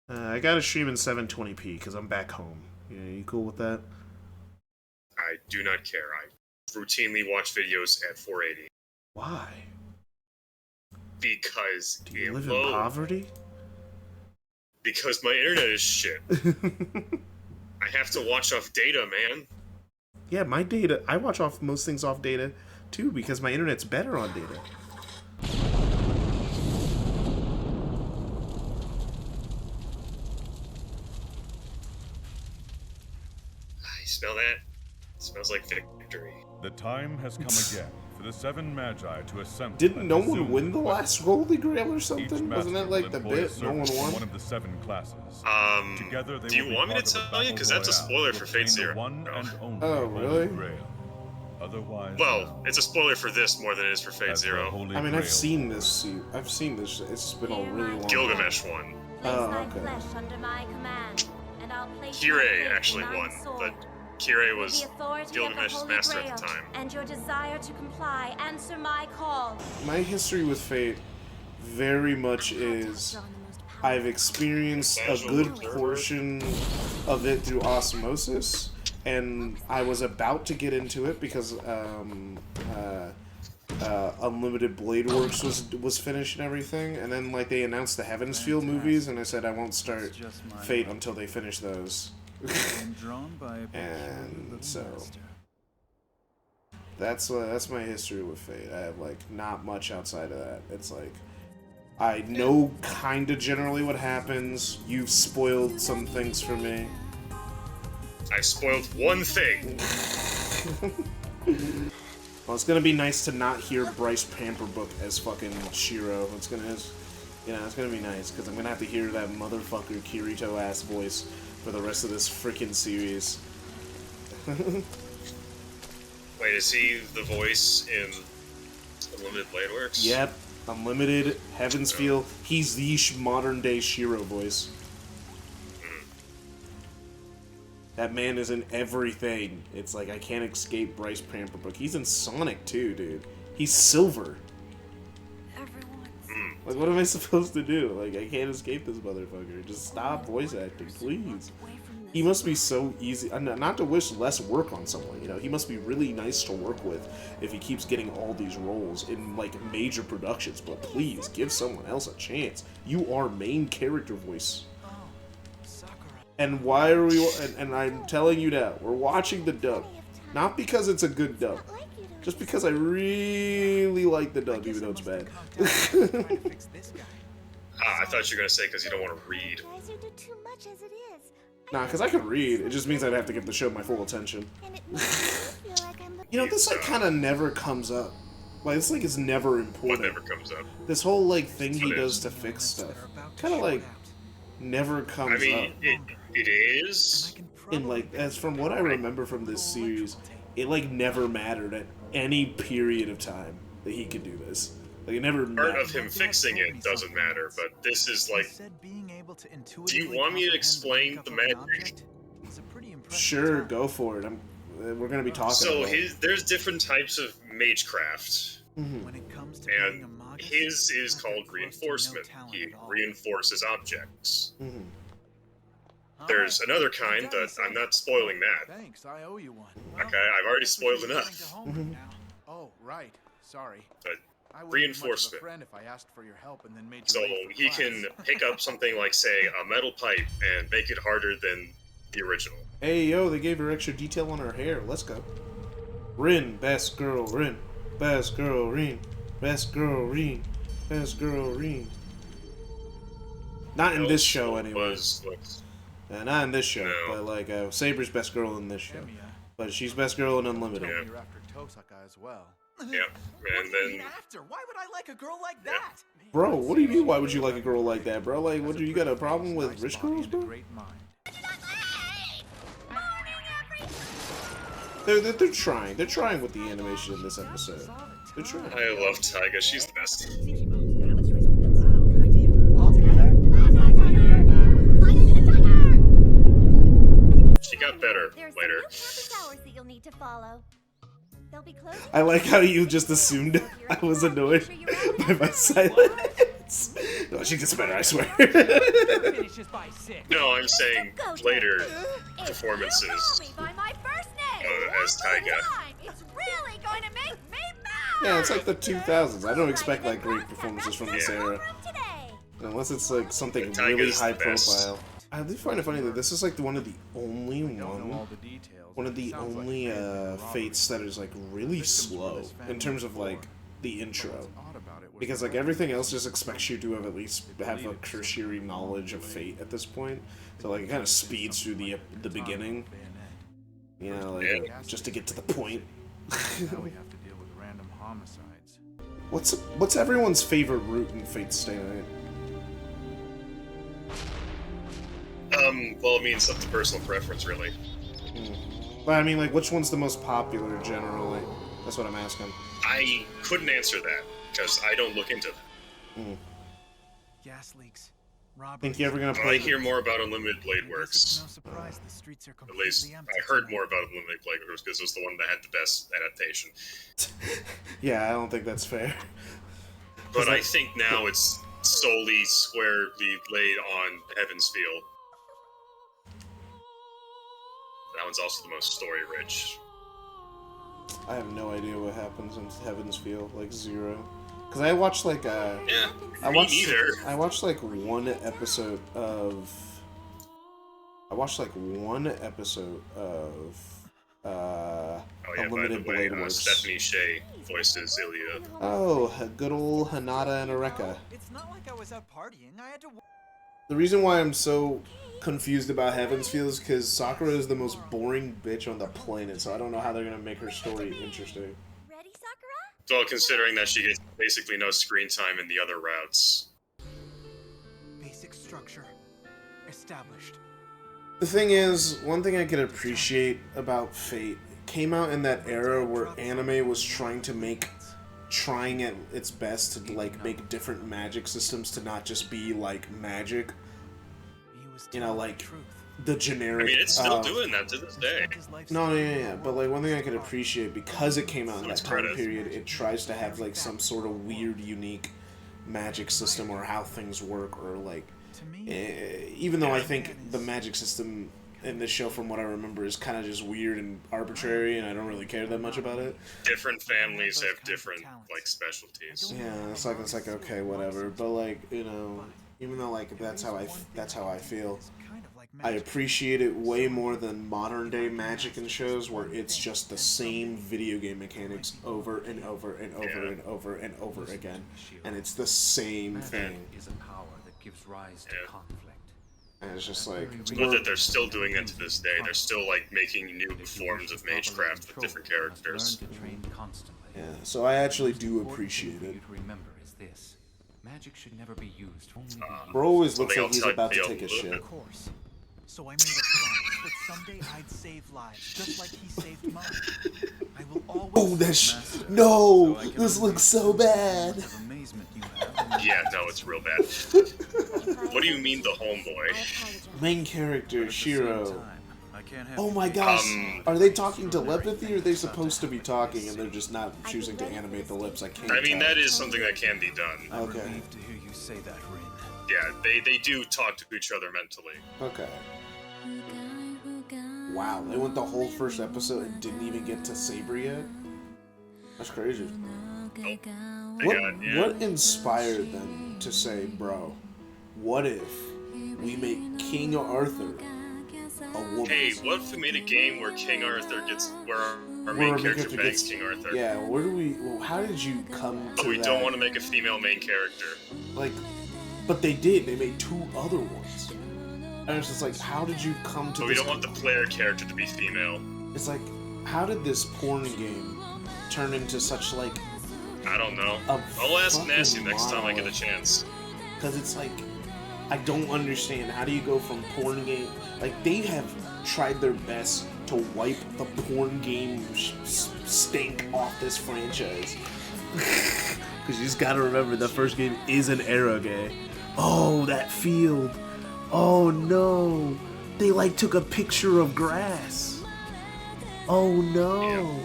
I gotta stream in 720p because I'm back home. Yeah, you cool with that? I do not care. I routinely watch videos at 480 Why? because Do you live in poverty? Because my internet is shit. I have to watch off data, man. Yeah, my data. I watch off most things off data too because my internet's better on data. You smell that? It smells like victory. The time has come again for the seven magi to assemble. Didn't no one win the last Holy Grail or something? Wasn't that like the bit? No one won? One of the seven classes. Together they do you want me to tell you? Because that's a spoiler for Fate Zero. Oh, really? Otherwise, well, it's a spoiler for this more than it is for Fate Zero. I mean, I've seen this. I've seen this. It's been a really long time. Gilgamesh won. Oh, okay. Kirei actually won, but Kirei was Gilgamesh's master at the time. And your desire to comply, answer my call. My history with Fate very much is I've experienced a good portion of it through osmosis, and I was about to get into it because Unlimited Blade Works was finished and everything, and then like they announced the Heaven's Feel movies, and I said I won't start Fate until they finish those. And so that's my history with Fate. I have like not much outside of that. It's like I know kind of generally what happens. You've spoiled some things for me. I spoiled one thing. Well, it's gonna be nice to not hear Bryce Pamperbook as fucking Shiro. It's gonna be nice because I'm gonna have to hear that motherfucker Kirito ass voice for the rest of this freaking series. Wait, is he the voice in Unlimited Blade Works? Yep, Unlimited, Heaven's Feel. He's the modern day Shiro voice. That man is in everything. It's like I can't escape Bryce Pamperbook. He's in Sonic too, dude. He's Silver. Like, what am I supposed to do? Like, I can't escape this motherfucker. Just stop voice acting, please. He must be so easy. Not to wish less work on someone, you know. He must be really nice to work with if he keeps getting all these roles in, like, major productions. But please, give someone else a chance. You are main character voice. And why are we... And I'm telling you now, we're watching the dub. Not because it's a good dub. Just because I really like the dub, even though it's bad. I thought you were going to say because you don't want to read. Nah, because I could read. It just means I'd have to give the show my full attention. You know, this like kind of never comes up. Like, it's like it's never important. What never comes up? This whole like thing he does to fix stuff. Kind of like never comes up. I mean, it is. And like, as from what I remember from this series, it like never mattered at any period of time that he could do this. Like, it never mattered. Part of him fixing it doesn't matter, but this is like... Do you want me to explain the magic? Sure, go for it. We're gonna be talking about there's different types of magecraft. And his is called reinforcement. He reinforces objects. There's another kind that I'm not spoiling that. Thanks, I owe you one. Okay, I've already spoiled enough. Oh, right. Sorry. But I wouldn't reinforcement. be much of a friend if I asked for your help and then made you So late for he class. can pick up something like, say, a metal pipe and make it harder than the original. Hey, yo, they gave her extra detail on her hair. Let's go. Rin, best girl, Rin. Best girl, Rin. Best girl, Rin. Best girl, Rin. Not in this show, anyway. Not in this show, but like Saber's best girl in this show. But she's best girl in Unlimited. You're after Tosaka as well. Yep, and then... Why would I like a girl like that? Bro, what do you mean, why would you like a girl like that, bro? Like, what, you got a problem with rich girls, bro? They're trying. They're trying with the animation in this episode. They're trying. I love Taiga, she's the best. She got better later. I like how you just assumed I was annoyed by my silence. chance. No, she gets better, I swear. Finishes by 6. No, I'm saying later It's performances You call me by my first name. as Taiga. It's really going to make me mad. Yeah, it's like the 2000s. I don't expect like great performances from this Yeah. era. Today. Unless it's like something Taiga's really the high best. profile. I do find it funny that this is like one of the only fates that is like really slow in terms of like the intro. Because like everything else just expects you to have at least have a cursory knowledge of fate at this point. So like it kind of speeds through the beginning. You know, like just to get to the point. Now we have to deal with random homicides. What's everyone's favorite route in Fate Stay Night? Well, I mean, it's up to personal preference, really. But I mean, like, which one's the most popular generally? That's what I'm asking. I couldn't answer that, because I don't look into that. Gas leaks. Robberies. Think you ever gonna When I play? hear more about Unlimited Blade Works, No surprise the streets are at completely least empty I heard tonight. more about Unlimited Blade Works because it was the one that had the best adaptation. Yeah, I don't think that's fair. But I think now it's solely squarely laid on Heaven's Feel. That one's also the most story-rich. I have no idea what happens in Heaven's Feel, like zero. Cause I watched like Yeah, I me watched neither. I watched like one episode of Oh yeah, by the Unlimited way, Blade Works. Stephanie Shea voices Ilya. Oh, good old Hanada and Areka. It's not like I was out partying. I had to. The reason why I'm so confused about Heaven's Feel is because Sakura is the most boring bitch on the planet, so I don't know how they're gonna make her story interesting. Ready, Sakura? Well, considering that she gets basically no screen time in the other routes. Basic structure established. The thing is, one thing I could appreciate about Fate came out in that era where anime was trying at its best to like make different magic systems to not just be like magic, He was you know, telling like the truth. the I generic. mean, it's still doing that to this day. His life No, yeah. But like one thing I could appreciate because it came out in that It's time credit. period, it tries to have like some sort of weird, unique magic system or how things work, or like to me. even though I think the magic system in this show, from what I remember, is kind of just weird and arbitrary, and I don't really care that much about it. Different families have different, like, specialties. Yeah, it's like okay, whatever. But like, you know, even though like that's how I feel, Kind of like I magic. appreciate it way more than modern day magic in shows where it's just the same video game mechanics over and over and over and over and over again, and it's the same thing. Is a power that gives rise to Yeah. conflict. And it's just like But that they're still doing it to this day. They're still, like, making new forms of magecraft with different characters. Learn to train constantly. yeah. So I actually do Important appreciate thing it. for you to remember is this: magic should never be used. Only be used. Bro always looks Something like he's outside about to the take a envelope. shit. Of course. So I made a promise that someday I'd save lives, just like he saved mine. I will always. Oh, that's no! This looks so bad. Of amazement you have. Yeah, no, it's real bad. What do you mean, the homeboy? Main character Shiro. I can't have Oh my gosh, Um, are they talking telepathy, or are they supposed to be talking and they're just not choosing to animate the lips? I can't. I mean, tell. that is something that can be done. I'm Okay. relieved to hear you say that, Rin. Yeah, they do talk to each other mentally. Okay. Wow, they went the whole first episode and didn't even get to Saber yet? That's crazy. They What, got, yeah. what inspired them to say, bro, what if we make King Arthur a woman? Hey, what if we made a game where King Arthur gets, where our Where main our character character bangs gets- King Arthur? Yeah, where do we, well, how did you come to But we that? don't want to make a female main character. Like, but they did, they made 2 other ones. And it's just like, how did you come to But we this? don't want the player character to be female. It's like, how did this porn game turn into such like, I don't know. A I'll ask fucking Nasty next time I get a monolith. chance. because it's like, I don't understand, how do you go from porn game, like they have tried their best to wipe the porn game stink off this franchise. Because you just gotta remember, the first game is an era game. Oh, that field. Oh no. They like took a picture of grass. Oh no.